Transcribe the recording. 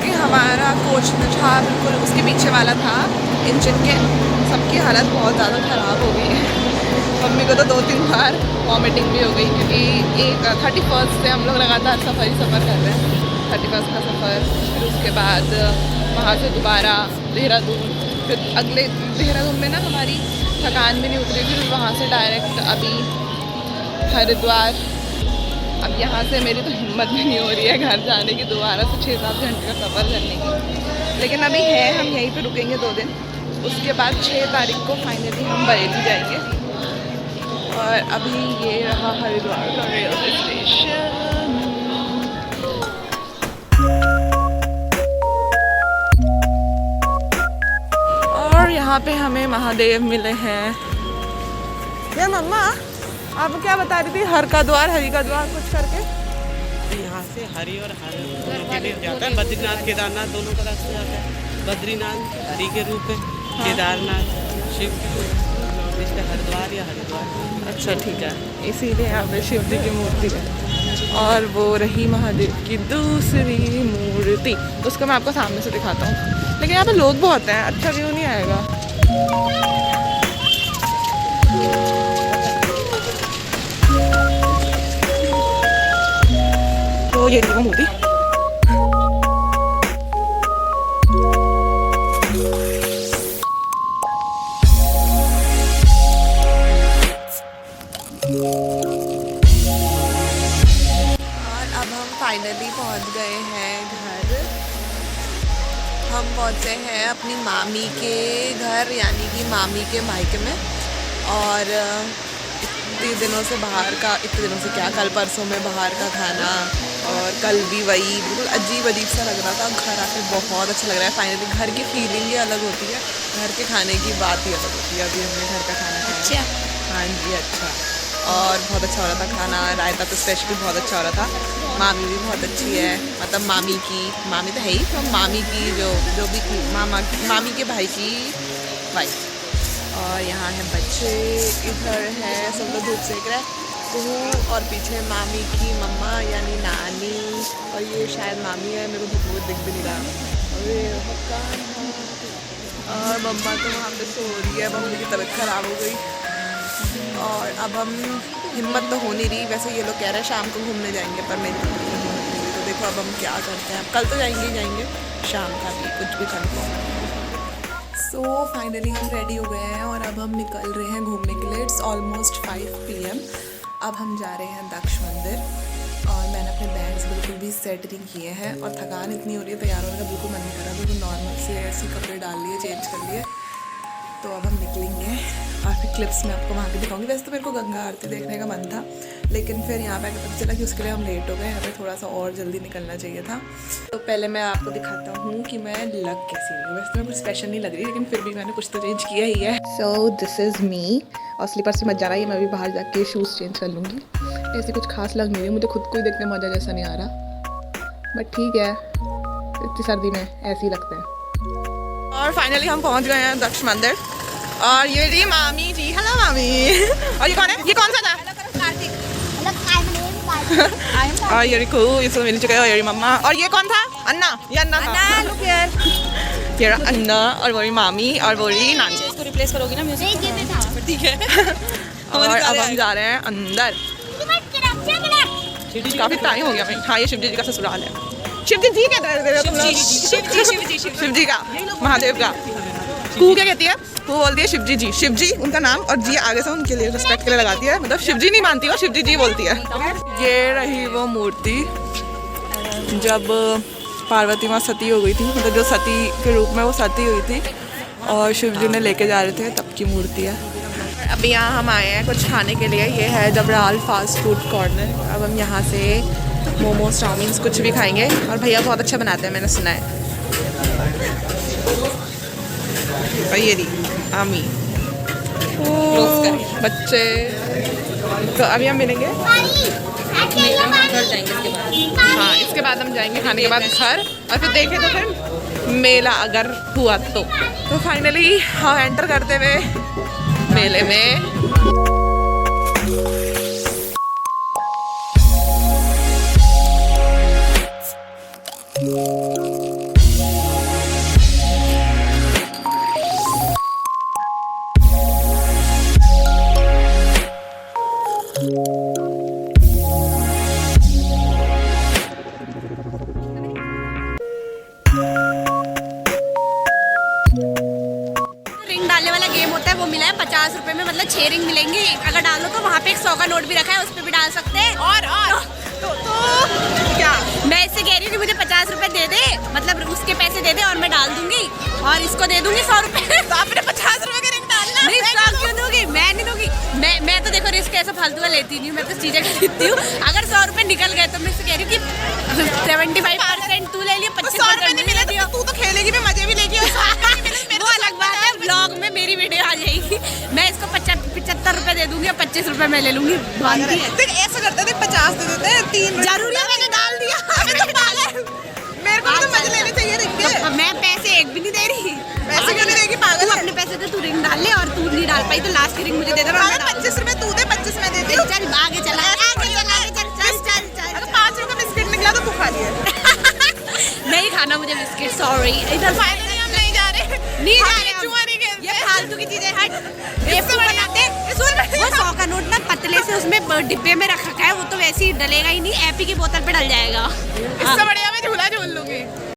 क्योंकि हमारा कोच जहाँ बिल्कुल उसके पीछे वाला था, इंजन के सबकी हालत बहुत ज़्यादा ख़राब हो गई है। मम्मी को तो 2-3 बार वॉमिटिंग भी हो गई, क्योंकि एक 31 से हम लोग लगातार सफ़र कर रहे हैं। 31 का सफ़र, फिर उसके बाद वहाँ से दोबारा देहरादून, फिर अगले देहरादून में ना हमारी थकान भी नहीं उतरी, फिर वहाँ से डायरेक्ट अभी हरिद्वार। अब यहाँ से मेरी तो हिम्मत भी नहीं हो रही है घर जाने की, दोबारा से 6-7 घंटे का सफ़र करने की। लेकिन अभी है, हम यहीं पे रुकेंगे 2 दिन, उसके बाद 6 तारीख को फाइनली हम बरेली जाएंगे। और अभी ये रहा हरिद्वार का रेलवे स्टेशन। और यहाँ पे हमें महादेव मिले हैं। ये मम्मा आप क्या बता रही थी, हर का द्वार हरि का द्वार कुछ करके? यहाँ से हरि और हर दोनों के लिए जाता है। बद्रीनाथ केदारनाथ दोनों का रास्ता जाता है। बद्रीनाथ हरि के रूप है, केदारनाथ शिव के रूप है, इसका हरिद्वार या हरिद्वार। अच्छा ठीक है, इसीलिए यहाँ पे शिव जी की मूर्ति है। और वो रही महादेव की दूसरी मूर्ति, उसको मैं आपको सामने से दिखाता हूँ। लेकिन यहाँ पे लोग बहुत हैं, अच्छा व्यू नहीं आएगा। तो ये रही वो मूर्ति। फाइनली पहुंच गए हैं घर। हम पहुंचे हैं अपनी मामी के घर, यानी कि मामी के मायके में। और इतने दिनों से बाहर का, इतने दिनों से क्या, कल परसों में बाहर का खाना, और कल भी वही बिल्कुल अजीब सा लग रहा था। घर आके बहुत अच्छा लग रहा है। फाइनली घर की फीलिंग ही अलग होती है, घर के खाने की बात ही अलग होती है। अभी हमने घर का खाना खाया। अच्छा, हाँ जी अच्छा, और बहुत अच्छा हो रहा था खाना। रायता तो स्पेशली बहुत अच्छा हो रहा था। मामी भी बहुत अच्छी है, मतलब मामी तो है ही, तो मामी की जो भी थी, मामी के भाई की वाइफ। और यहाँ है बच्चे, इधर है सब लोग धूप सेक रहे हैं, बहू, और पीछे मामी की मम्मा यानी नानी, और ये शायद मामी है, मेरे को बहुत दिख भी नहीं रहा। और मम्मा तो वहाँ पे सो रही है, मम्मी की तबीयत ख़राब हो गई। और अब हम, हिम्मत तो हो नहीं रही, वैसे ये लोग कह रहे हैं शाम को घूमने जाएंगे, पर मेरी हिम्मत नहीं। तो देखो अब हम क्या करते हैं। कल तो जाएंगे ही जाएंगे, शाम का भी कुछ भी कंफर्म। सो फाइनली हम रेडी हो गए हैं और अब हम निकल रहे हैं घूमने के लिए। It's almost 5 PM। अब हम जा रहे हैं दक्ष मंदिर, और मैंने अपने बैग्स बिल्कुल भी सेट नहीं किए हैं, और थकान इतनी हो रही है, तैयार होने का बिल्कुल मन नहीं कर रहा। बिल्कुल नॉर्मल से ऐसे कपड़े डाल लिए, चेंज कर लिए। तो अब हम निकलेंगे, और फिर क्लिप्स में आपको वहाँ की दिखाऊंगी। वैसे तो मेरे को गंगा आरती देखने का मन था, लेकिन फिर यहाँ पे पता चला कि उसके लिए हम लेट हो गए। हमें थोड़ा सा और जल्दी निकलना चाहिए था। तो पहले मैं आपको दिखाता हूँ कि मैं लग कैसी हूँ। वैसे तो मैं कुछ स्पेशल नहीं लग रही, लेकिन फिर भी मैंने कुछ तो चेंज किया ही है। So this is me. और स्लीपर से मत जाना, ये मैं भी बाहर जाके शूज़ चेंज कर लूँगी। ऐसी कुछ खास लग नहीं रही, मुझे खुद को ही देखने मज़ा जैसा नहीं आ रहा, बट ठीक है, इतनी सर्दी में ऐसे ही लगता है। और फाइनली हम पहुँच गए हैं दक्ष मंदिर। और ये रही मामी जी, हेलो मामी। और ये कौन है, ये कौन सा था? और ये रिकू, ये सब मिल चुके हैं। और ये मम्मा, और ये कौन था? अन्ना, ये अन्ना था। ये रहा अन्ना, और वो मामी, और वो नानी। इसको रिप्लेस करोगी ना म्यूजिक? ठीक है। और अब हम जा रहे हैं अंदर। काफी टाइम हो गया भाई। हाँ, ये शिव जी का ससुराल है। शिव जी शिव जी का, महादेव का। कू क्या कहती है? वो बोलती है शिव जी उनका नाम, और जी आगे से उनके लिए रिस्पेक्ट के लिए लगाती है। मतलब शिव जी नहीं मानती वो, शिव जी बोलती है। ये रही वो मूर्ति जब पार्वती माँ सती हो गई थी, मतलब जो सती के रूप में वो सती हुई थी, और शिव जी ने लेके जा रहे थे, तब की मूर्ति है। अभी यहाँ हम आए हैं कुछ खाने के लिए। ये है जबराल फास्ट फूड कॉर्नर। अब हम यहाँ से मोमोज, चाउमीन कुछ भी खाएंगे, और भैया बहुत अच्छा बनाते हैं, मैंने सुना है। ये आमी बच्चे, तो अभी हम मिलेंगे। हाँ, इसके बाद हम जाएंगे खाने के बाद घर, और फिर देखें तो फिर मेला अगर हुआ तो फाइनली हम एंटर करते हुए मेले में। 6 रिंग मिलेंगी। अगर डालो तो वहाँ पे एक 100 का नोट भी रखा है, उस पर भी डाल सकते हैं। और तो क्या मैं इससे कह रही हूँ कि मुझे 50 रुपए दे दे, मतलब उसके पैसे दे दे और मैं डाल दूंगी, और इसको दे दूंगी 100 रुपए। तो आपने 50 रुपए की रिंग डालना नहीं, 100 क्यों दूंगी? मैं नहीं दूंगी। मैं तो देखो रिस्क ऐसा फालतू का लेती नहीं हूँ, मैं तो चीजें खरीदती हूँ। अगर 100 रुपए निकल गए तो मैं इससे कह रही हूँ कि 75% तू ले लिया, 25% नहीं मिले तो तू तो खेलेगी भी, मजे भी लेगी। वो अलग बात है, ब्लॉग में मेरी वीडियो आ जाएगी। मैं इसको 75 रुपए दे दूंगी और 25 रुपए मैं ले लूंगी। बांधती है। देख ऐसा करते थे, 50 दे देते हैं, 3 जरूरी है, मैंने डाल दिया। मेरे को तो मजे लेने चाहिए रिंग के। तो मैं पैसे एक भी नहीं दे रही। पैसे क्यों नहीं देगी, पागल तू है? अपने पैसे दे, तू रिंग डाल ले, और तू नहीं डाल पाई तो लास्ट की रिंग मुझे दे दे। 25 रुपए तू दे, 25 मैं देती हूँ। चल आगे चल, चल। अगर 5 रुपए बिस्किट निकला तो तू खा लिए। नहीं खाना मुझे बिस्किट, सॉरी। इधर फाइनली हम नहीं जा रहे, नहीं जा हम रहे हम। जुआ नहीं खेलते। ये फालतू की चीजें हट। इससे बढ़िया वो 100 का नोट ना पतले से उसमें डिब्बे में रखा है, वो तो वैसे ही डलेगा ही नहीं, एपी की बोतल पे डल जाएगा। इससे बढ़िया मैं झूला झूल लूंगी।